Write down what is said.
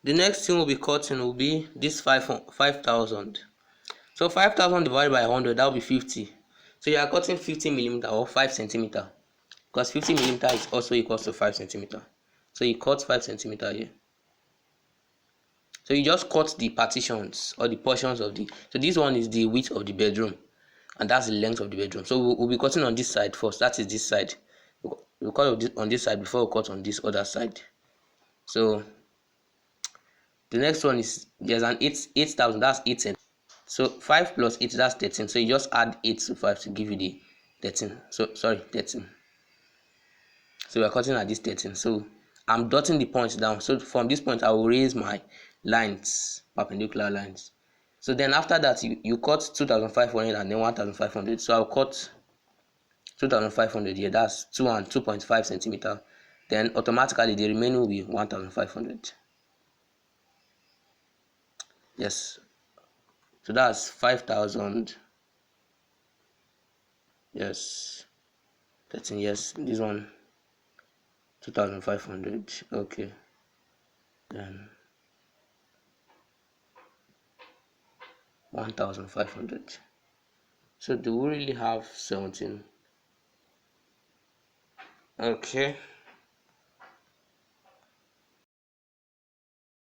The next thing we'll be cutting will be this 5,000. So 5,000 divided by 100, that will be 50. So you are cutting 50 millimeter or 5 centimeter, because 50 millimeter is also equals to 5 centimeter. So you cut 5 centimeter here. So you just cut the partitions or the portions of the. So this one is the width of the bedroom, and that's the length of the bedroom. So we'll be cutting on this side first. That is this side. We'll cut on this side before we cut on this other side. So the next one is there's an 8,000. That's 8 centimeters. So 5 plus 8, that's 13. So you just add 8 to 5 to give you the 13. So sorry, 13. So we are cutting at this 13. So I'm dotting the points down. So from this point, I will raise my lines, perpendicular lines. So then after that, you cut 2,500 and then 1,500. So I'll cut 2,500 here. That's 2 and 2.5 centimeter. Then automatically the remaining will be 1,500. Yes. So that's 5,000. Yes. 13. Yes. This one 2,500. Okay. Then 1,500. So do we really have 17? Okay.